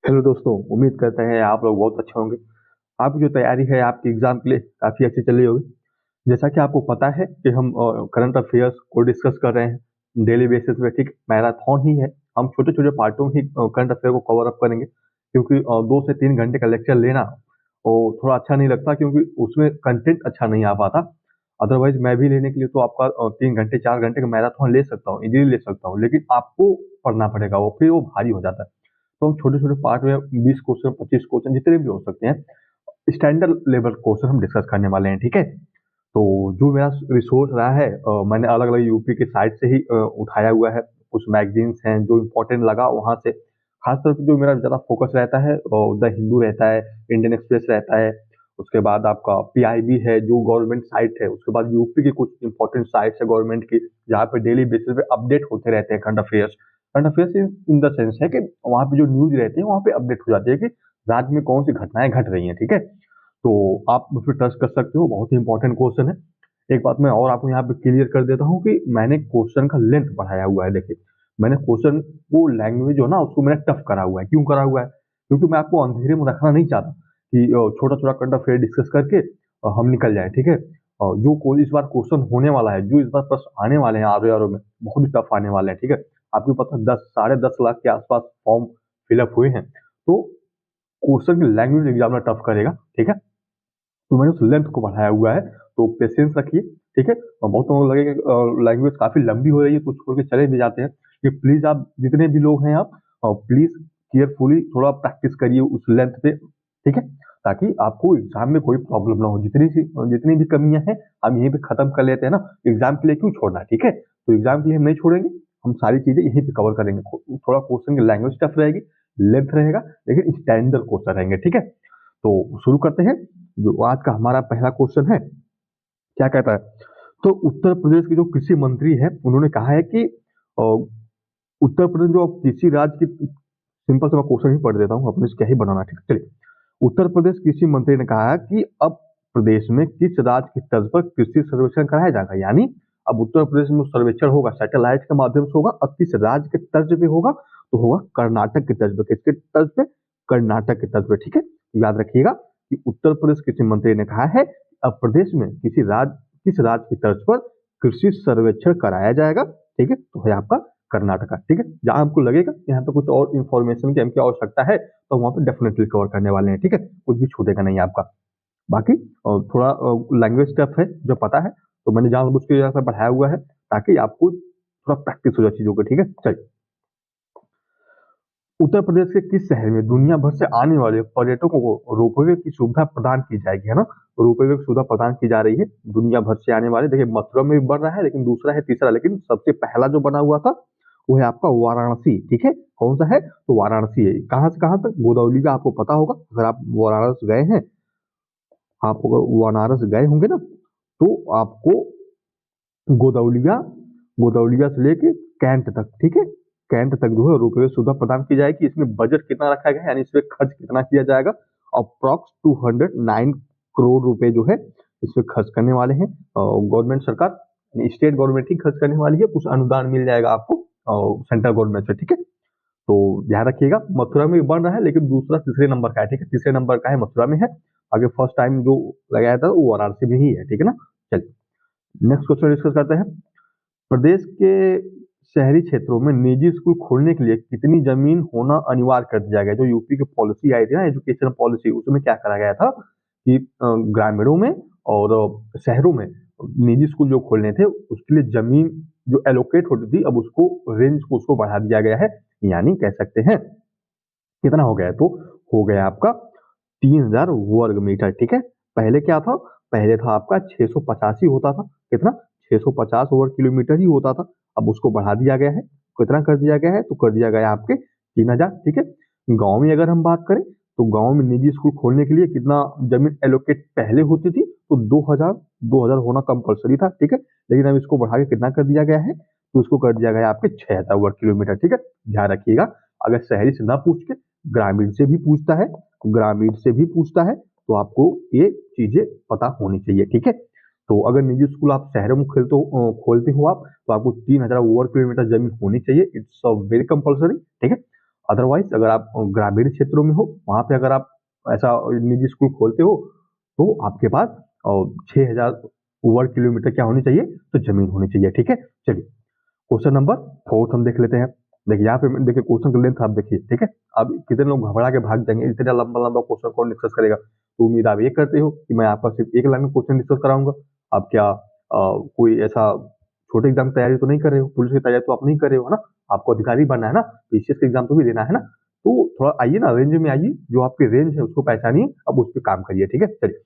Hello दोस्तों, उम्मीद करते हैं आप लोग बहुत अच्छे होंगे। आपकी जो तैयारी है आपके एग्जाम के लिए काफ़ी अच्छी चल रही होगी। जैसा कि आपको पता है कि हम करंट अफेयर्स को डिस्कस कर रहे हैं डेली बेसिस पे। ठीक, मैराथन ही है। हम छोटे छोटे पार्टों में ही करंट अफेयर को कवर अप करेंगे, क्योंकि 2 से 3 घंटे का लेक्चर लेना वो थोड़ा अच्छा नहीं लगता, क्योंकि उसमें कंटेंट अच्छा नहीं आ पाता। अदरवाइज मैं भी लेने के लिए तो आपका 3 घंटे 4 घंटे का मैराथन ले सकता हूँ, इजीली ले सकता हूँ, लेकिन आपको पढ़ना पड़ेगा, वो फिर वो भारी हो जाता है। तो हम छोटे-छोटे पार्ट में 20 क्वेश्चन, 25 क्वेश्चन जितने भी हो सकते हैं, स्टैंडर्ड लेवल क्वेश्चन हम डिस्कस करने वाले हैं, ठीक है? तो जो मेरा रिसोर्स रहा है, मैंने अलग-अलग यूपी के साइट से ही उठाया हुआ है। कुछ मैगज़ीन्स हैं जो इम्पोर्टेंट लगा वहाँ से। ख़ास तौर पे जो मेरा ज़्यादा फ़ोकस रहता है द हिंदू रहता है, इंडियन एक्सप्रेस रहता है, उसके बाद आपका पीआईबी है जो गवर्नमेंट साइट है, उसके बाद यूपी की कुछ इम्पोर्टेंट साइट्स है गवर्नमेंट की, जहाँ पे डेली बेसिस पे अपडेट होते रहते हैं current affairs. Current affairs in the sense है कि वहाँ पे जो न्यूज़ रहती है, वहाँ पे अपडेट हो जाती है कि राज्य में कौन-सी घटनाएँ घट रही हैं, ठीक है? तो आप मुझ पे ट्रस्ट कर सकते हो, बहुत ही इंपॉर्टेंट क्वेश्चन है। एक बात मैं और आपको यहाँ पे क्लियर कर देता हूँ कि मैंने क्वेश्चन का लेंथ बढ़ाया हुआ है। देखिए, मैंने क्वेश्चन को लैंग्वेज जो है ना उसको मैंने टफ करा हुआ है। क्यों करा हुआ है? क्योंकि मैं आपको अंधेरे में रखना नहीं चाहता कि छोटा-छोटा करंट अफेयर डिस्कस करके हम निकल जाएँ, ठीक है? जो कोई इस बार क्वेश्चन होने वाला है, जो इस बार प्रश्न आने वाले हैं आरओ में, बहुत ही टफ आने वाले हैं, ठीक है? आपको पता है 10 साढ़े 10 लाख के आस-पास फॉर्म फिल अप हुए हैं। तो क्वेश्चन की लैंग्वेज एग्जामिनर टफ करेगा, ठीक है? तो मैंने उस लेंथ को बढ़ाया हुआ है, तो पेशेंस रखिए, ठीक है? और बहुत लोगों को लगेगा कि लैंग्वेज काफ़ी लंबी हो रही है तो छोड़ के चले भी जाते हैं, कि प्लीज़ आप जितने भी लोग हैं आप प्लीज़ केयरफुली थोड़ा प्रैक्टिस करिए उस लेंथ पे, ठीक है? ताकि आपको एग्ज़ाम में कोई प्रॉब्लम ना हो। जितनी भी कमियाँ हैं, हम यहीं पे खत्म कर लेते हैं ना, एग्ज़ाम के लिए क्यों छोड़ना है, ठीक है? तो एग्ज़ाम के लिए हम नहीं छोड़ेंगे, हम सारी चीज़ें यहीं पे कवर करेंगे। थोड़ा क्वेश्चन की लैंग्वेज टफ रहेगी, लेंथ रहेगा, लेकिन स्टैंडर्ड क्वेश्चन रहेंगे, ठीक है? तो शुरू करते हैं। जो आज का हमारा पहला क्वेश्चन है, क्या कहता है? तो उत्तर प्रदेश के जो कृषि मंत्री हैं, उन्होंने कहा है कि अ, उत्तर प्रदेश जो कृषि राज्य की, सिंपल सा मैं क्वेश्चन ही पढ़ देता हूँ, अपने से क्या ही बनाना है, ठीक है? चलिए। उत्तर प्रदेश कृषि मंत्री ने कहा है कि अब प्रदेश में किस राज्य की तर्ज पर कृषि सर्वेक्षण कराया जाएगा? यानी अब उत्तर प्रदेश में सर्वेक्षण होगा, सैटेलाइट के माध्यम से होगा, और किस राज्य के तर्ज पे होगा? तो होगा कर्नाटक की तर्ज पे। किसके तर्ज पे? कर्नाटक की तर्ज पे, ठीक है? याद रखिएगा कि उत्तर प्रदेश कृषि मंत्री ने कहा है अब प्रदेश में किस राज्य की तर्ज पर कृषि सर्वेक्षण कराया जाएगा, ठीक है? तो है आपका कर्नाटका, ठीक है? जहां हमको लगेगा यहाँ पे कुछ और इन्फॉर्मेशन की हमको आवश्यकता है, तो वहाँ पे डेफिनेटली कवर करने वाले हैं, ठीक है? कुछ भी छूटेगा नहीं आपका। बाकी थोड़ा लैंग्वेज टफ है जो पता है, तो मैंने जानबूझ के यहाँ पे बढ़ाया हुआ है ताकि आपको थोड़ा प्रैक्टिस हो जाए चीज़ों की, ठीक है? चलिए। उत्तर प्रदेश के किस शहर में दुनिया भर से आने वाले पर्यटकों को रोपवे की सुविधा प्रदान की जाएगी, है ना? रोपवे की सुविधा प्रदान की जा रही है दुनिया भर से आने वाले। देखिए, मथुरा में भी बन रहा है, लेकिन दूसरा है, तीसरा, लेकिन सबसे पहला जो बना हुआ था वो है आपका वाराणसी, ठीक है? कौन सा है? तो वाराणसी है। कहाँ से कहाँ तक? गोदौली का आपको पता होगा, अगर आप वाराणसी गए हैं, आप अगर बनारस गए होंगे ना, तो आपको गोदौलिया गोदौलिया से लेके कैंट तक, ठीक है? कैंट तक जो है रोपवे सुविधा प्रदान की जाएगी। इसमें बजट कितना रखा गया है, यानी इसमें खर्च कितना किया जाएगा? अप्रॉक्स 209 करोड़ रुपए जो है इसमें खर्च करने वाले हैं गवर्नमेंट सरकार, स्टेट गवर्नमेंट ही खर्च करने वाली है। कुछ अनुदान मिल जाएगा आपको सेंट्रल गवर्नमेंट से, ठीक है? तो ध्यान रखिएगा, मथुरा में भी बन रहा है, लेकिन दूसरा तीसरे नंबर का है, ठीक है? तीसरे नंबर का है, मथुरा में है। आगे फर्स्ट टाइम जो लगाया था वो वाराणसी में ही है, ठीक है ना? चलिए, नेक्स्ट क्वेश्चन डिस्कस करते हैं। प्रदेश के शहरी क्षेत्रों में निजी स्कूल खोलने के लिए कितनी जमीन होना अनिवार्य कर दिया गया? जो यूपी की पॉलिसी आई थी ना, एजुकेशन पॉलिसी, उसमें क्या करा गया था कि ग्रामीणों में और शहरों में निजी स्कूल जो खोलने थे उसके लिए जमीन जो एलोकेट होती थी, अब उसको रेंज को उसको बढ़ा दिया गया है। यानी कह सकते हैं कितना हो गया? तो हो गया आपका 3000 वर्ग मीटर, ठीक है? पहले क्या था? पहले था आपका 685 होता था। कितना? 650 वर्ग किलोमीटर ही होता था। अब उसको बढ़ा दिया गया है। कितना कर दिया गया है? तो कर दिया गया आपके 3000, ठीक है? गांव में अगर हम बात करें, तो गांव में निजी स्कूल खोलने के लिए कितना जमीन एलोकेट पहले होती थी? तो 2000 होना कंपलसरी था, ठीक है? लेकिन अब इसको बढ़ा के कितना कर दिया गया है? तो उसको कर दिया गया है आपके 6000 वर्ग किलोमीटर, ठीक है? ध्यान रखिएगा, अगर शहरी से ना पूछ के ग्रामीण से भी पूछता है, ग्रामीण से भी पूछता है, तो आपको ये चीजें पता होनी चाहिए, ठीक है? तो अगर निजी स्कूल आप शहरों में खोलते हो आप, तो आपको 3000 ओवर किलोमीटर जमीन होनी चाहिए। इट्स वेरी कंपलसरी, ठीक है? अदरवाइज अगर आप ग्रामीण क्षेत्रों में हो, वहां पे अगर आप ऐसा निजी स्कूल खोलते हो तो आपके पास 6,000 वर्ग किलोमीटर क्या होनी चाहिए, तो जमीन होनी चाहिए। ठीक है, चलिए क्वेश्चन नंबर 4 हम देख लेते हैं। देखिए यहाँ पे देखिए क्वेश्चन का लेंथ आप देखिए। ठीक है, अब कितने लोग घबरा के भाग जाएंगे, इतना लंबा लंबा क्वेश्चन कौन डिस्कस करेगा। तो उम्मीद आप ये करते हो कि मैं आपका सिर्फ एक लाइन में क्वेश्चन डिस्कस कराऊंगा। आप क्या कोई ऐसा छोटे एग्जाम की तैयारी तो नहीं कर रहे हो, पुलिस की तैयारी तो आप नहीं कर रहे हो, है ना। आपको अधिकारी बनना है ना, पीसीएस का एग्जाम तो भी देना है ना। तो थोड़ा आइए ना, रेंज में आइए, जो आपकी रेंज है उसको पहचानिए, अब उस पर काम करिए। ठीक है, चलिए।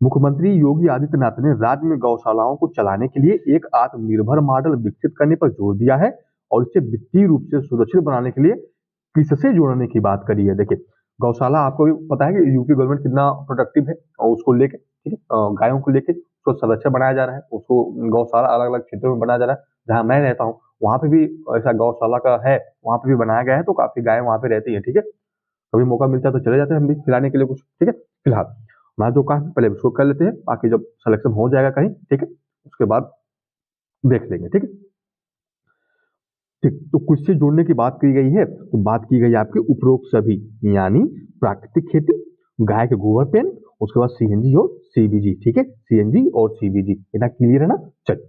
मुख्यमंत्री योगी आदित्यनाथ ने राज्य में गौशालाओं को चलाने के लिए एक आत्मनिर्भर मॉडल विकसित करने पर जोर दिया है और इसे वित्तीय रूप से सुरक्षित बनाने के लिए किससे जोड़ने की बात करी है। देखिए गौशाला आपको भी पता है कि यूपी गवर्नमेंट कितना प्रोडक्टिव है और उसको लेके, ठीक है, गायों को लेके उसको संरक्षण बनाया जा रहा है, उसको गौशाला अलग अलग क्षेत्रों में बनाया जा रहा है। जहाँ मैं रहता हूँ वहाँ पे भी ऐसा गौशाला का है, वहाँ पे भी बनाया गया है, तो काफी गाय वहाँ पे रहती है। ठीक है, कभी मौका मिलता है तो चले जाते हैं हम भी खिलाने के लिए कुछ। ठीक है, फिलहाल मैं जो काम पहले उसको कर लेते हैं, बाकी जब सिलेक्शन हो जाएगा कहीं, ठीक है, उसके बाद देख लेंगे। ठीक है, ठीक, तो कुछ से जोड़ने की बात की गई है, तो बात की गई है आपके उपरोक्त सभी, यानी प्राकृतिक खेती, गाय के गोबर पेन, उसके बाद सीएनजी और सीबीजी। ठीक है, सीएनजी और सीबीजी, इतना क्लियर है ना। चल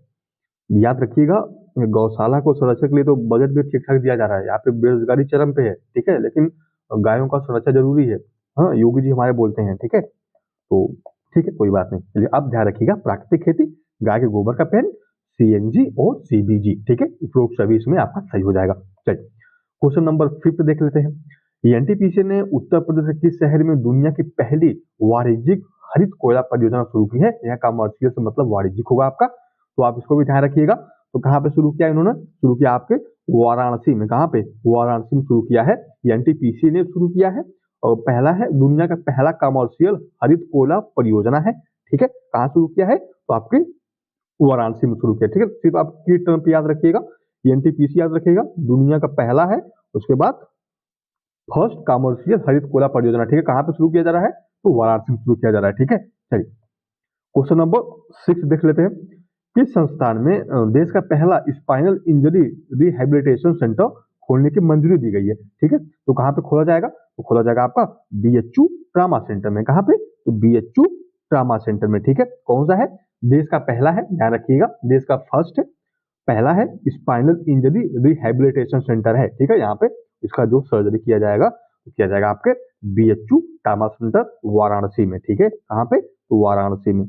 याद रखिएगा, गौशाला को संरक्षण के लिए तो बजट भी ठीक ठाक दिया जा रहा है। यहाँ पे बेरोजगारी चरम पे है, ठीक है, लेकिन गायों का संरक्षण जरूरी है। हाँ, योगी जी हमारे बोलते हैं। ठीक है, तो ठीक है, कोई बात नहीं। चलिए अब ध्यान रखिएगा, प्राकृतिक खेती, गाय के गोबर का पेन, सीएनजी और सीबीजी। ठीक है, उपरोक्त सभी इसमें आपका सही हो जाएगा। चलिए क्वेश्चन नंबर 5 देख लेते हैं। एनटीपीसी ने उत्तर प्रदेश के किस शहर में दुनिया की पहली वाणिज्यिक हरित कोयला परियोजना शुरू की है। यहाँ कमर्शियल से मतलब वाणिज्यिक होगा आपका, तो आप इसको भी ध्यान रखिएगा। तो कहाँ पे शुरू किया इन्होंने, शुरू किया आपके वाराणसी में। कहाँ पे, वाराणसी में शुरू किया है, एनटीपीसी ने शुरू किया है। और पहला है, दुनिया का पहला कमर्शियल हरित कोयला परियोजना है। ठीक है, कहाँ शुरू किया है, तो आपके वाराणसी में शुरू किया। ठीक है, सिर्फ आप की टर्म पे याद रखिएगा, एनटीपीसी याद रखिएगा, दुनिया का पहला है, उसके बाद फर्स्ट कमर्शियल हरित कोयला परियोजना। ठीक है, कहाँ पे शुरू किया जा रहा है, तो वाराणसी में शुरू किया जा रहा है। ठीक है, चलिए क्वेश्चन नंबर 6 देख लेते हैं। किस संस्थान में देश का पहला स्पाइनल इंजरी रिहेबिलिटेशन सेंटर खोलने की मंजूरी दी गई है। ठीक है, तो कहाँ पे खोला जाएगा, तो खोला जाएगा आपका बीएचयू ट्रामा सेंटर में। कहाँ पे, तो बीएचयू ट्रामा सेंटर में। ठीक है, कौन सा है, देश का पहला है, ध्यान रखिएगा, देश का फर्स्ट है, पहला है, स्पाइनल इंजरी रिहेबिलिटेशन सेंटर है। ठीक है, यहाँ पे इसका जो सर्जरी किया जाएगा तो किया जाएगा आपके बीएचयू ट्रामा सेंटर वाराणसी में। ठीक है, कहाँ पे, तो वाराणसी में।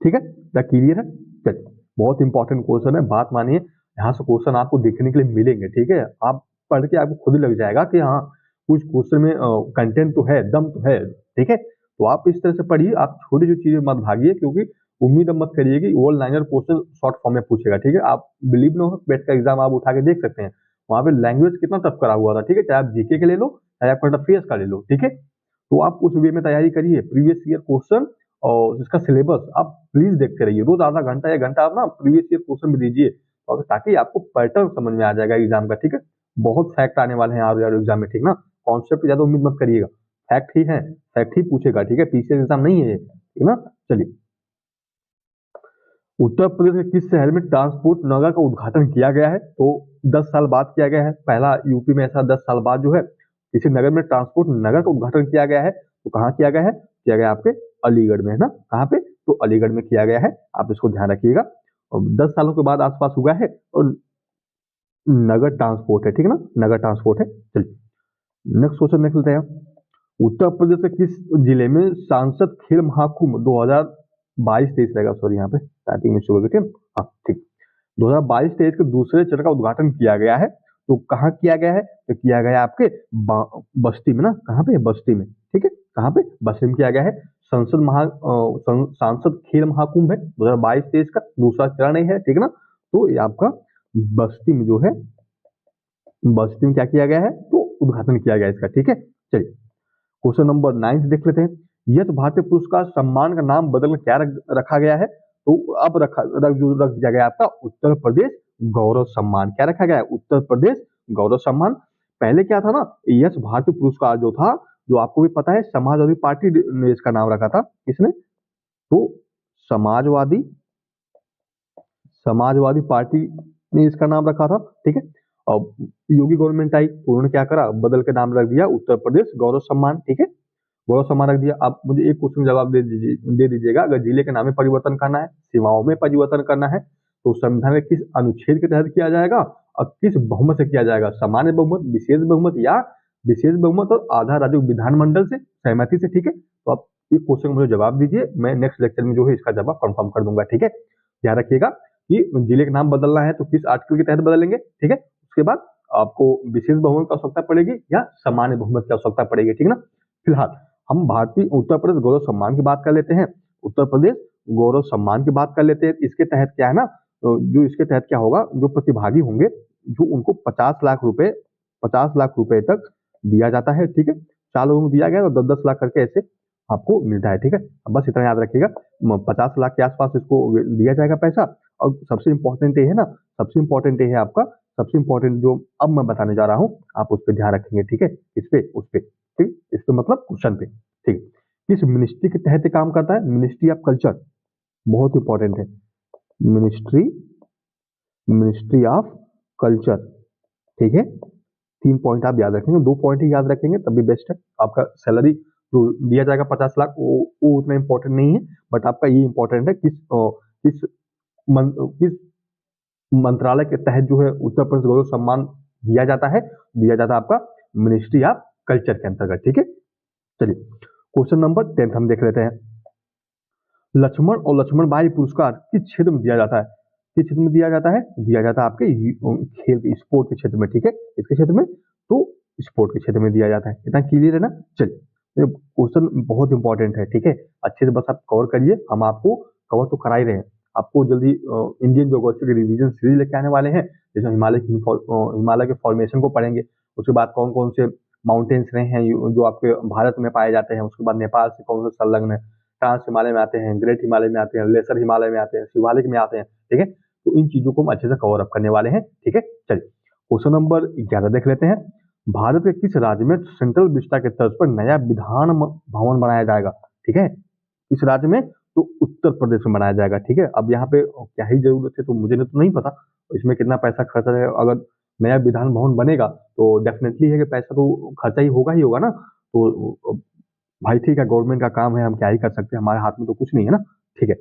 ठीक है, क्या क्लियर है। चलिए बहुत इंपॉर्टेंट क्वेश्चन है, बात मानिए, यहाँ से क्वेश्चन आपको देखने के लिए मिलेंगे। ठीक है, आप पढ़ के आपको खुद ही लग जाएगा कि हाँ कुछ क्वेश्चन में कंटेंट तो है, दम तो है। ठीक है, तो आप इस तरह से पढ़िए, आप छोटी छोटी चीजें मत भागिए, क्योंकि उम्मीद मत करिए कि all liner question short form में पूछेगा। ठीक है, आप बिलीव न हो, बेट का एग्जाम आप उठा के देख सकते हैं, वहां पे लैंग्वेज कितना टफ करा हुआ था। ठीक है, चाहे आप जीके के ले लो, चाहे आप करंट अफेयर्स का ले लो। ठीक है, तो आप उस वे में तैयारी करिए, प्रीवियस ईयर क्वेश्चन और इसका सिलेबस आप प्लीज देखते रहिए। रोज आधा घंटा या घंटा आप ना प्रीवियस ईयर क्वेश्चन भी दीजिए, और ताकि आपको पैटर्न समझ में आ जाएगा एग्जाम का। ठीक है, बहुत फैक्ट आने वाले हैं यार एग्जाम में, ठीक ना, कॉन्सेप्ट ज्यादा उम्मीद मत करिएगा, फैक्ट ही है, फैक्ट ही पूछेगा। ठीक है, पीसीएस एग्जाम नहीं है ये, ठीक ना। चलिए, उत्तर प्रदेश के किस शहर में ट्रांसपोर्ट नगर का उद्घाटन किया गया है, तो 10 साल बाद किया गया है, पहला यूपी में ऐसा 10 साल बाद जो है किसी नगर में ट्रांसपोर्ट नगर का उद्घाटन किया गया है। तो कहाँ किया गया है, किया गया आपके अलीगढ़ में, है ना। कहाँ पे, तो अलीगढ़ में किया गया है, आप इसको ध्यान रखिएगा। और 10 सालों के बाद आसपास हुआ है, और नगर ट्रांसपोर्ट है, ठीक है ना, नगर ट्रांसपोर्ट है। चलिए नेक्स्ट क्वेश्चन देख लेते हैं। उत्तर प्रदेश के किस जिले में सांसद खेल महाकुंभ 2022-23 रहेगा, सॉरी यहाँ पे स्टार्टिंग में शुरू, ठीक है, हाँ ठीक, 2022-23 के दूसरे चरण का उद्घाटन किया गया है। तो कहाँ किया गया है, तो किया गया है आपके बस्ती में ना। कहाँ पे, बस्ती में। ठीक है, कहाँ पे, बस्ती में किया गया है। सांसद खेल महाकुंभ है 2022-23 का दूसरा चरण ही है, ठीक है ना। तो ये आपका बस्ती में जो है, बस्ती में क्या किया गया है, तो उद्घाटन किया गया है इसका। ठीक है, चलिए क्वेश्चन नंबर 9 देख लेते हैं। यश भारतीय पुरस्कार सम्मान का नाम बदल क्या रखा गया है, तो अब रख दिया गया आपका उत्तर प्रदेश गौरव सम्मान। क्या रखा गया है, उत्तर प्रदेश गौरव सम्मान। पहले क्या था ना, यश भारतीय पुरस्कार जो था, जो आपको भी पता है, समाजवादी पार्टी ने इसका नाम रखा था, किसने, तो समाजवादी समाजवादी पार्टी ने इसका नाम रखा था। ठीक है, अब योगी गवर्नमेंट आई तो उन्होंने क्या करा, बदल के नाम रख दिया उत्तर प्रदेश गौरव सम्मान, ठीक है, गौरव सम्मान रख दिया। आप मुझे एक क्वेश्चन जवाब दे दीजिएगा, अगर जिले के नाम में परिवर्तन करना है, सीमाओं में परिवर्तन करना है, तो संविधान के किस अनुच्छेद के तहत किया जाएगा और किस बहुमत से किया जाएगा, सामान्य बहुमत, विशेष बहुमत या विशेष बहुमत और आधा राज्य विधानमंडल से सहमति से, ठीक है। तो आप इस क्वेश्चन मुझे जवाब दीजिए, मैं नेक्स्ट लेक्चर में जो है इसका जवाब कंफर्म कर दूंगा, ठीक है। ध्यान रखिएगा कि जिले का नाम बदलना है तो किस आर्टिकल के तहत बदलेंगे, ठीक है। उसके बाद आपको विशेष बहुमत की आवश्यकता पड़ेगी या सामान्य बहुमत की आवश्यकता पड़ेगी, ठीक है ना। फिलहाल हम भारतीय उत्तर प्रदेश गौरव सम्मान की बात कर लेते हैं। उत्तर प्रदेश गौरव सम्मान की बात कर लेते हैं। इसके तहत क्या है ना, जो इसके तहत क्या होगा, जो प्रतिभागी होंगे जो उनको 50 लाख रुपए तक दिया जाता है, ठीक है। 4 लोगों को दिया गया और 10-10 लाख करके ऐसे आपको मिलता है, ठीक है। बस इतना याद रखिएगा, 50 लाख के आसपास इसको दिया जाएगा पैसा। और सबसे इंपॉर्टेंट ये है ना, सबसे इंपॉर्टेंट ये है आपका, सबसे इंपॉर्टेंट जो अब मैं बताने जा रहा हूँ आप उस पर ध्यान रखेंगे, ठीक है। इस पे उस पे, ठीक, इस पे मतलब क्वेश्चन पे, ठीक। किस मिनिस्ट्री के तहत काम करता है, मिनिस्ट्री ऑफ कल्चर, बहुत इंपॉर्टेंट है, मिनिस्ट्री ऑफ कल्चर, ठीक है। 3 पॉइंट आप याद रखेंगे, 2 पॉइंट ही याद रखेंगे तब भी बेस्ट है। आपका सैलरी जो दिया जाएगा 50 लाख वो उतना इंपॉर्टेंट नहीं है, बट आपका ये इंपॉर्टेंट है किस किस मंत्रालय के तहत जो है उत्तर प्रदेश गौरव सम्मान दिया जाता है आपका मिनिस्ट्री ऑफ कल्चर के अंतर्गत, ठीक है। चलिए क्वेश्चन नंबर 10 हम देख लेते हैं। लक्ष्मण और लक्ष्मणबाई पुरस्कार किस क्षेत्र में दिया जाता है, किस क्षेत्र में दिया जाता है, दिया जाता है आपके खेल स्पोर्ट के क्षेत्र में, ठीक है। इसके क्षेत्र में तो स्पोर्ट के क्षेत्र में दिया जाता है, इतना क्लियर है ना। चलिए क्वेश्चन बहुत इंपॉर्टेंट है, ठीक है, अच्छे से बस आप कवर करिए, हम आपको कवर तो करा ही रहे हैं। आपको जल्दी इंडियन ज्योग्राफी के रिवीजन सीरीज लेके आने वाले हैं, जिसमें हिमालय के फॉर्मेशन को पढ़ेंगे, उसके बाद कौन कौन से माउंटेन्स रहे हैं जो आपके भारत में पाए जाते हैं, उसके बाद नेपाल से कौन से संलग्न है, ट्रांस हिमालय में आते हैं, ग्रेट हिमालय में आते हैं, लेसर हिमालय में आते हैं, शिवालिक में आते हैं, ठीक है। तो इन चीजों को हम अच्छे से कवर अप करने वाले हैं, ठीक है। चलिए क्वेश्चन नंबर 11 देख लेते हैं। भारत के किस राज्य में सेंट्रल विस्टा के तर्ज पर नया विधान भवन बनाया जाएगा, ठीक है। इस राज्य में तो उत्तर प्रदेश में बनाया जाएगा, ठीक है। अब यहाँ पे क्या ही जरूरत है तो मुझे तो नहीं पता इसमें कितना पैसा खर्चा है। अगर नया विधान भवन बनेगा तो डेफिनेटली है कि पैसा तो खर्चा ही होगा ना। तो भाई ठीक है, गवर्नमेंट का काम है, हम क्या ही कर सकते हैं, हमारे हाथ में तो कुछ नहीं है ना, ठीक है।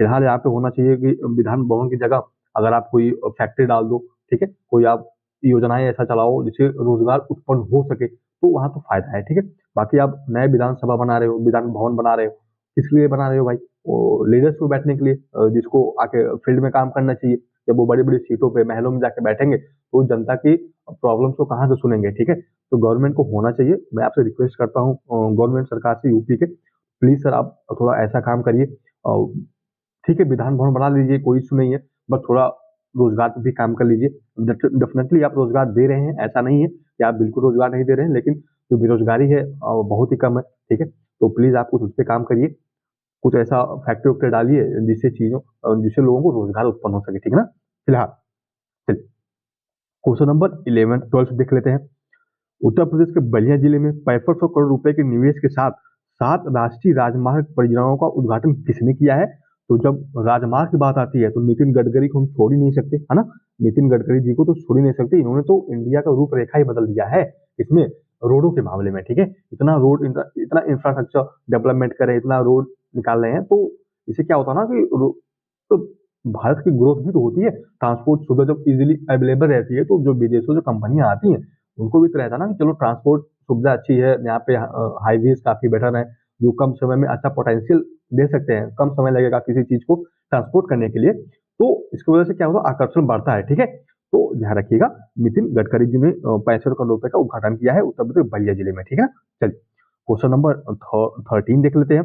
फिलहाल यहाँ पे होना चाहिए कि विधान भवन की जगह अगर आप कोई फैक्ट्री डाल दो, ठीक है, कोई आप योजनाएं ऐसा चलाओ जिससे रोजगार उत्पन्न हो सके, तो वहां तो फायदा है, ठीक है। बाकी आप नए विधानसभा बना रहे हो, विधान भवन बना रहे हो, किस लिए बना रहे हो भाई, वो लीडर्स को बैठने के लिए, जिसको आके फील्ड में काम करना चाहिए। जब वो बड़ी बड़ी सीटों पे महलों में जाके बैठेंगे तो जनता की प्रॉब्लम्स को कहाँ से सुनेंगे, ठीक है। तो गवर्नमेंट को होना चाहिए, मैं आपसे रिक्वेस्ट करता हूँ गवर्नमेंट सरकार से, यूपी के, प्लीज सर आप थोड़ा ऐसा काम करिए। ठीक है, विधान भवन बना लीजिए, कोई इशू नहीं है, बट थोड़ा रोजगार पे भी काम कर लीजिए। डेफिनेटली आप रोजगार दे रहे हैं, ऐसा नहीं है कि आप बिल्कुल रोजगार नहीं दे रहे हैं, लेकिन जो बेरोजगारी है बहुत ही कम है, ठीक है। तो प्लीज आप कुछ उस पर काम करिए, कुछ ऐसा फैक्ट्री वैक्ट्री डालिए जिससे लोगों को रोजगार उत्पन्न हो सके, ठीक है ना। फिलहाल चलिए क्वेश्चन नंबर 11-12 देख लेते हैं। उत्तर प्रदेश के बलिया जिले में 6500 करोड़ रुपए के निवेश के साथ 7 राष्ट्रीय राजमार्ग परियोजनाओं का उद्घाटन किसने किया है। तो जब राजमार्ग की बात आती है तो नितिन गडकरी को हम छोड़ ही नहीं सकते, है ना। नितिन गडकरी जी को तो छोड़ ही नहीं सकते, इन्होंने तो इंडिया का रूपरेखा ही बदल दिया है इसमें रोडों के मामले में, ठीक है। इतना इंफ्रास्ट्रक्चर डेवलपमेंट करे, इतना रोड निकाल रहे हैं, तो इससे क्या होता है ना कि तो भारत की ग्रोथ भी तो होती है। ट्रांसपोर्ट सुविधा जब इजीली अवेलेबल रहती है तो जो विदेशों जो कंपनियां आती हैं उनको भी तो रहता है ना कि चलो ट्रांसपोर्ट सुविधा अच्छी है, यहाँ पे हाईवेज काफी बेटर है, जो कम समय में अच्छा पोटेंशियल दे सकते हैं, कम समय लगेगा किसी चीज को ट्रांसपोर्ट करने के लिए, तो इसकी वजह से क्या होगा, आकर्षण बढ़ता है, ठीक है। तो ध्यान रखिएगा, नितिन गडकरी जी ने 65 करोड़ रुपए का उद्घाटन किया है उत्तर प्रदेश बलिया जिले में, ठीक है ना। चलिए क्वेश्चन नंबर 13 देख लेते हैं।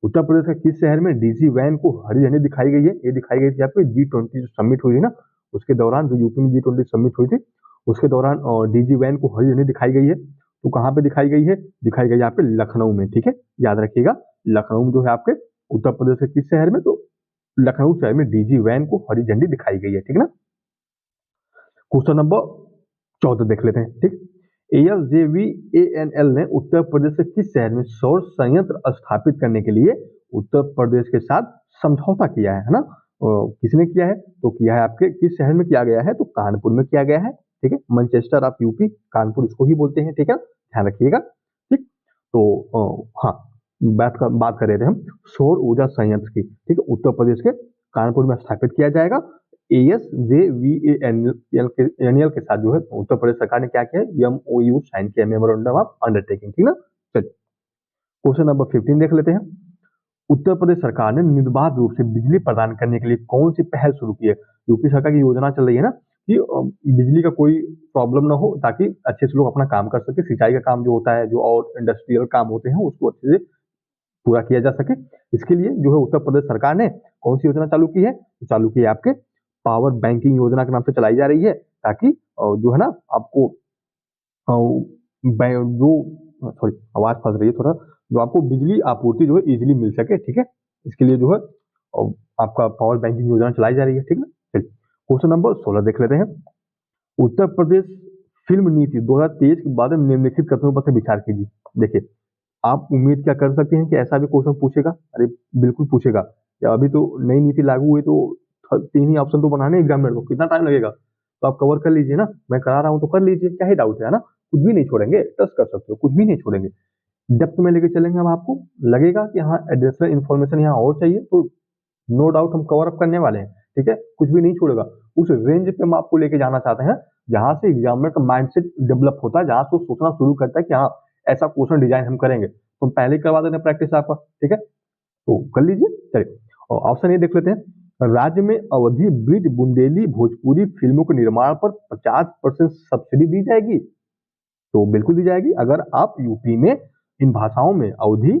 उत्तर प्रदेश के किस शहर में डीजी वैन को हरी झंडी दिखाई गई है। ये दिखाई गई थी आपके G20 समिट हुई थी ना, उसके दौरान, जो यूपी में G20 समिट हुई थी उसके दौरान डीजी वैन को हरी झंडी दिखाई गई है। तो कहाँ पे दिखाई गई है, दिखाई गई है आपके लखनऊ में, ठीक है। याद रखिएगा, लखनऊ में जो है आपके उत्तर प्रदेश के किस शहर में, तो लखनऊ शहर में डीजी वैन को हरी झंडी दिखाई गई है, ठीक है ना। क्वेश्चन नंबर 14 देख लेते हैं, ठीक। ALJVANL ने उत्तर प्रदेश के किस शहर में सौर संयंत्र स्थापित करने के लिए उत्तर प्रदेश के साथ समझौता किया है ना। किसने किया है, तो किया है आपके किस शहर में किया गया है, तो कानपुर में किया गया है, ठीक है, मैनचेस्टर ऑफ यूपी, कानपुर इसको ही बोलते हैं, ठीक है, ध्यान रखिएगा। ठीक, तो हाँ, बात कर रहे थे हम सौर ऊर्जा संयंत्र की, ठीक है, उत्तर प्रदेश के कानपुर में स्थापित किया जाएगा। ASJVANL के साथ जो है उत्तर प्रदेश सरकार ने क्या किया है, MOU साइन किया, मेमोरेंडम ऑफ अंडरटेकिंग, ठीक ना। चलिए क्वेश्चन नंबर 15 देख लेते हैं। उत्तर प्रदेश सरकार ने निर्बाध रूप से बिजली प्रदान करने के लिए कौन सी पहल शुरू की है। यूपी सरकार की योजना चल रही है ना कि बिजली का कोई प्रॉब्लम ना हो, ताकि अच्छे से लोग अपना काम कर सके, सिंचाई का काम जो होता है, जो और इंडस्ट्रियल काम होते हैं उसको अच्छे से पूरा किया जा सके। इसके लिए जो है उत्तर प्रदेश सरकार ने कौन सी योजना चालू की है, चालू की है आपके पावर बैंकिंग योजना के नाम से चलाई जा रही है, ताकि जो है ना आपको जो सॉरी आवाज फंस रही है थोड़ा, जो आपको बिजली आपूर्ति जो है इजीली मिल सके, ठीक है, इसके लिए जो है आपका पावर बैंकिंग योजना चलाई जा रही है, ठीक है। चलिए क्वेश्चन नंबर 16 देख लेते हैं। उत्तर प्रदेश फिल्म नीति 2023 के बारे में निम्नलिखित कथनों पर विचार कीजिए। देखिए आप उम्मीद क्या कर सकते हैं कि ऐसा भी क्वेश्चन पूछेगा, अरे बिल्कुल पूछेगा। या अभी तो नई नीति लागू हुई तो 3 ही ऑप्शन तो बनाने एग्जामिनर को, कितना टाइम लगेगा, तो आप कवर कर लीजिए ना, मैं करा रहा हूँ तो कर लीजिए, क्या ही डाउट है ना, कुछ भी नहीं छोड़ेंगे, ट्रस्ट कर सकते हो, कुछ भी नहीं छोड़ेंगे, डेप्थ में लेके चलेंगे हम। आपको लगेगा कि हाँ एडिशनल इन्फॉर्मेशन यहाँ और चाहिए तो नो डाउट हम कवर अप करने वाले हैं, ठीक है, कुछ भी नहीं छोड़ेगा। उस रेंज पे हम आपको लेके जाना चाहते हैं जहां से एग्जामिनर का माइंडसेट डेवलप होता है, जहां से वो सोचना शुरू करता है कि हाँ ऐसा क्वेश्चन डिजाइन हम करेंगे, तो हम पहले करवा देते हैं प्रैक्टिस आपका, ठीक है, तो कर लीजिए। चलिए और ऑप्शन ए देख लेते हैं। राज्य में अवधि ब्रिज बुंदेली भोजपुरी फिल्मों के निर्माण पर 50% सब्सिडी दी जाएगी, तो बिल्कुल दी जाएगी। अगर आप यूपी में इन भाषाओं में अवधी,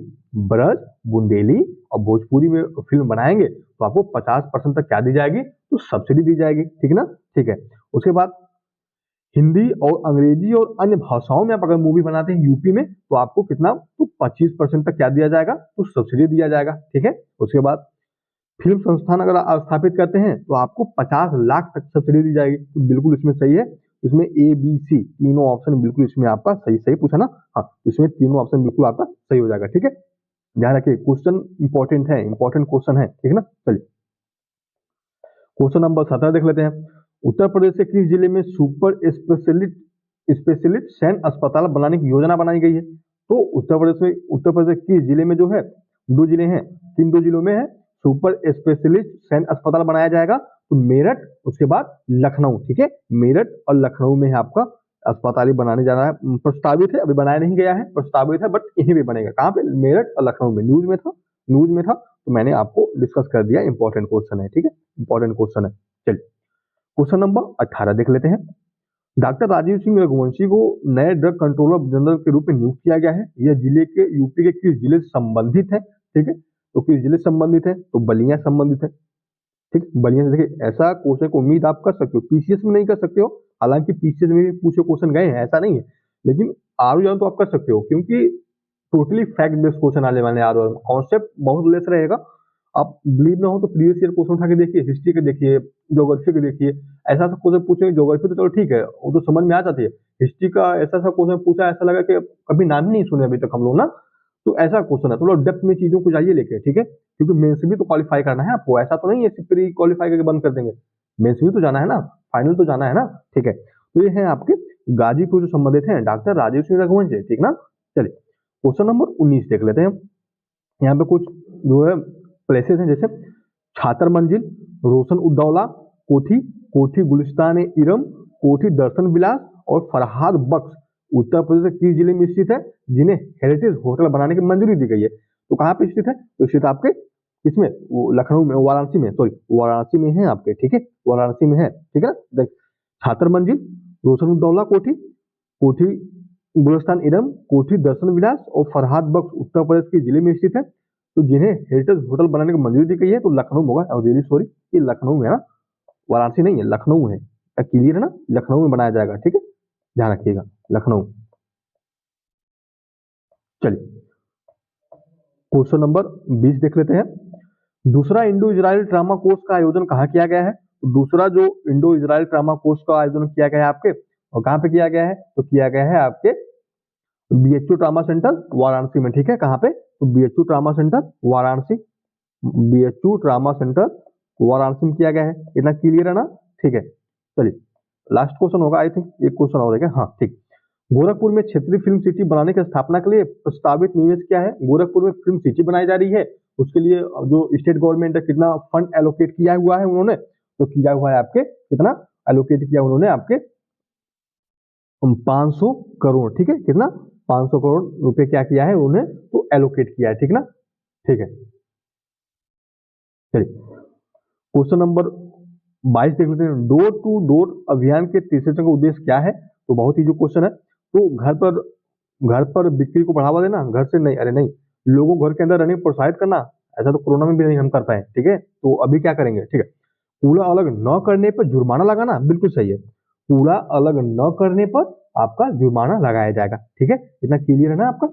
ब्रज, बुंदेली और भोजपुरी में फिल्म बनाएंगे तो आपको 50% तक क्या दी जाएगी, तो सब्सिडी दी जाएगी, ठीक ना, ठीक है। उसके बाद हिंदी और अंग्रेजी और अन्य भाषाओं में आप अगर मूवी बनाते हैं यूपी में तो आपको कितना, तो 25% तक क्या दिया जाएगा, तो सब्सिडी दिया जाएगा, ठीक है। उसके बाद फिल्म संस्थान अगर आप स्थापित करते हैं तो आपको 50 लाख तक सब्सिडी दी जाएगी, तो बिल्कुल इसमें सही है। इसमें ABC तीनों ऑप्शन बिल्कुल इसमें आपका सही पूछा ना, हाँ इसमें तीनों ऑप्शन बिल्कुल आपका सही हो जाएगा, ठीक है। ध्यान रखिए क्वेश्चन इंपॉर्टेंट है, इंपॉर्टेंट क्वेश्चन है, ठीक है ना। चलिए क्वेश्चन नंबर 17 देख लेते हैं। उत्तर प्रदेश के किस जिले में सुपर स्पेशलिस्ट सैन्य अस्पताल बनाने की योजना बनाई गई है। तो उत्तर प्रदेश किस जिले में जो है, 2 जिले हैं, किन 2 जिलों में है सुपर स्पेशलिस्ट सैन्य अस्पताल बनाया जाएगा, तो मेरठ उसके बाद लखनऊ, ठीक है, मेरठ और लखनऊ में है आपका अस्पताल बनाने जा रहा है, प्रस्तावित है, अभी बनाया नहीं गया है, प्रस्तावित है, बट यहीं भी बनेगा, कहाँ पे, मेरठ और लखनऊ में। न्यूज में था तो मैंने आपको डिस्कस कर दिया, इंपॉर्टेंट क्वेश्चन है, ठीक है, इंपॉर्टेंट क्वेश्चन है। चलिए क्वेश्चन नंबर 18 देख लेते हैं। डॉक्टर राजीव सिंह रघुवंशी को नए ड्रग कंट्रोलर जनरल के रूप में नियुक्त किया गया है। यह यूपी के किस जिले से संबंधित है, ठीक है, तो किस जिले से संबंधित है, तो बलिया संबंधित है, ठीक, बलिया से। देखिए ऐसा क्वेश्चन को उम्मीद आप कर सकते हो, पीसीएस में नहीं कर सकते हो, हालांकि पीसीएस में भी पूछे क्वेश्चन गए हैं, ऐसा नहीं है, लेकिन आर तो आप कर सकते हो, क्योंकि टोटली फैक्ट बेस्ड क्वेश्चन आने वाले आर कॉन्सेप्ट बहुत लेस रहेगा। आप बिलीव ना हो तो प्रीवियस ईयर क्वेश्चन उठा के देखिए, हिस्ट्री के देखिए, ज्योग्राफी के देखिए, ऐसा सा क्वेश्चन पूछेंगे, ज्योग्राफी तो चलो ठीक है वो तो समझ में आ जाती है, हिस्ट्री का ऐसा क्वेश्चन पूछा, ऐसा लगा कि कभी नाम ही नहीं सुने अभी तक हम लोग ना, तो ऐसा क्वेश्चन है, थोड़ा डेप्थ में चीजों को जाइए लेके, ठीक है, क्योंकि मेंस भी तो क्वालिफाई करना है आपको, ऐसा तो नहीं है प्री क्वालिफाई करके बंद कर देंगे, मेंस भी तो जाना है ना, फाइनल तो जाना है ना, ठीक है। तो ये है आपके गाजीपुर जो संबंधित है डॉक्टर राजीव सिंह रघुवंशी, ठीक ना। चलिए क्वेश्चन नंबर 19 देख लेते हैं। यहाँ पे कुछ जो है प्लेसेस हैं, जैसे छात्र मंजिल, रोशन उद्दौला कोठी, कोठी गुलिस्तान इरम, कोठी दर्शन विलास और फरहाद बख्श उत्तर प्रदेश के किस जिले में स्थित है, जिन्हें हेरिटेज होटल बनाने की मंजूरी दी गई है। तो कहाँ पे स्थित है, तो स्थित आपके इसमें लखनऊ में, वाराणसी में, सॉरी वाराणसी में है आपके, ठीक है, वाराणसी में है, ठीक है ना। छात्र मंजिल, रोशन उद्दौला कोठी, कोठी गुलिस्तान इरम, कोठी दर्शन विलास और फरहाद बख्श उत्तर प्रदेश के जिले में स्थित है, तो जिन्हें हेरिटेज होटल बनाने की मंजूरी दी गई है, तो लखनऊ में होगा, और सॉरी ये लखनऊ में है ना, वाराणसी नहीं है, लखनऊ है, क्लियर है ना, लखनऊ में बनाया जाएगा, ठीक है, ध्यान रखिएगा लखनऊ। चलिए क्वेश्चन नंबर 20 देख लेते हैं। दूसरा इंडो इजराइल ड्रामा कोर्स का आयोजन कहाँ किया गया है, तो दूसरा जो इंडो इजराइल ड्रामा कोर्स का आयोजन किया गया है आपके, और कहाँ पे किया गया है, तो किया गया है आपके BHU ट्रामा सेंटर वाराणसी में, ठीक है, कहाँ पे, तो BHU trauma centre Varanasi, BHU trauma centre Varanasi में किया गया है, इतना क्लियर है ना, ठीक है। चलिए लास्ट क्वेश्चन होगा आई थिंक, एक क्वेश्चन और है क्या? हाँ ठीक। गोरखपुर में क्षेत्रीय फिल्म सिटी बनाने की स्थापना के लिए प्रस्तावित निवेश क्या है? गोरखपुर में फिल्म सिटी बनाई जा रही है, उसके लिए जो स्टेट गवर्नमेंट है कितना फंड एलोकेट किया हुआ है उन्होंने, तो किया हुआ है आपके कितना एलोकेट किया उन्होंने आपके 500 करोड़, ठीक है, कितना 500 करोड़ रुपए क्या किया है उन्होंने, तो एलोकेट किया है, ठीक ना, ठीक है। चलिए क्वेश्चन नंबर 22 देख लेते हैं। डोर टू डोर अभियान के तीसरे चरण का उद्देश्य क्या है? तो बहुत ही जो क्वेश्चन है, तो घर पर बिक्री को बढ़ावा देना, घर से नहीं, अरे नहीं, लोगों को घर के अंदर रहने को प्रोत्साहित करना, ऐसा तो कोरोना में भी नहीं हम कर पाए, ठीक है, तो अभी क्या करेंगे, ठीक है। कूड़ा अलग न करने पर जुर्माना लगाना, बिल्कुल सही है, कूड़ा अलग न करने पर आपका जुर्माना लगाया जाएगा, ठीक है, इतना क्लियर है ना आपका,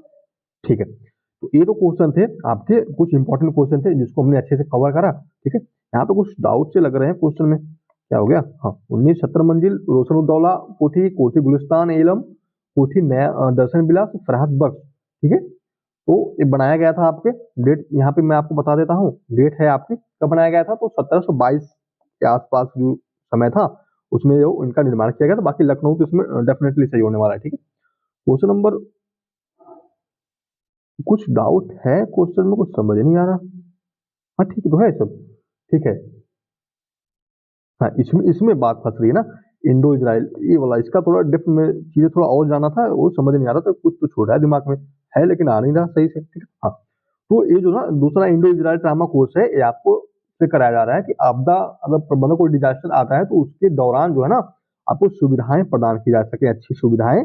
ठीक है। तो ये तो क्वेश्चन थे आपके, कुछ इंपॉर्टेंट क्वेश्चन थे जिसको हमने अच्छे से कवर करा, ठीक है। यहाँ पे कुछ डाउट से लग रहे हैं क्वेश्चन में, क्या हो गया, हाँ 19 मंजिल रोशनुद्दौला कोठी, कोठी गुलिस्तान एलम, कोठी नया दर्शन विलास फरहत बख्श, ठीक है। तो ये बनाया गया था आपके, डेट यहाँ पे मैं आपको बता देता हूँ, डेट है आपकी कब बनाया गया था, तो 1722 के आसपास जो समय था उसमें जो इनका निर्माण किया गया था। बाकी लखनऊ तो इसमें डेफिनेटली सही होने वाला है, ठीक है। क्वेश्चन नंबर, कुछ डाउट है क्वेश्चन में, कुछ समझ नहीं आ रहा, हाँ ठीक है, तो है सब ठीक है। हाँ इसमें इसमें बात फंस रही है ना, इंडो इजराइल ये वाला, इसका थोड़ा डेप्थ में चीजें थोड़ा और जाना था, वो समझ नहीं आ रहा था, कुछ तो छोड़ा है दिमाग में, है लेकिन आ नहीं रहा सही से, ठीक है। हाँ तो ये जो ना दूसरा इंडो इजराइल ट्रामा कोर्स है, ये आपको से कराया जा रहा है कि आपदा अगर प्रबंधन कोई डिजास्टर आता है तो उसके दौरान जो है ना आपको सुविधाएं प्रदान की जा सके, अच्छी सुविधाएं,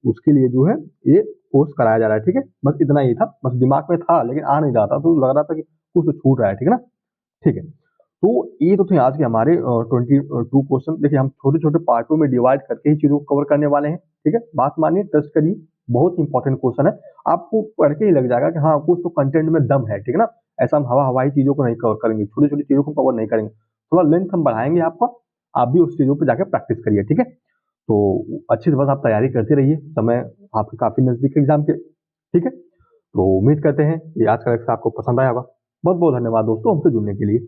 उसके लिए जो है ये कोर्स कराया जा रहा है, ठीक है। बस इतना ही था, बस दिमाग में था लेकिन आ नहीं रहा था, तो लग रहा था कि कुछ तो छूट रहा है, ठीक है ना, ठीक है। तो ये तो थे आज के हमारे 22 क्वेश्चन। देखिए हम छोटे छोटे पार्टों में डिवाइड करके ही चीजों को कवर करने वाले हैं, ठीक है। बात मानिए, टेस्ट करिए, बहुत इंपॉर्टेंट क्वेश्चन है, आपको पढ़ के ही लग जाएगा कि हाँ कुछ तो कंटेंट में दम है, ठीक है ना। ऐसा हम हवा हवाई चीजों को नहीं कवर करेंगे, छोटी छोटी चीजों को कवर नहीं करेंगे, थोड़ा लेंथ हम बढ़ाएंगे आपका, आप भी उस चीजों पर जाकर प्रैक्टिस करिए, ठीक है। तो अच्छे से बस आप तैयारी करते रहिए, समय आपके काफी नजदीक एग्जाम के, ठीक है। तो उम्मीद करते हैं ये आज का लेक्चर आपको पसंद आया होगा। बहुत बहुत धन्यवाद दोस्तों हमसे जुड़ने के लिए।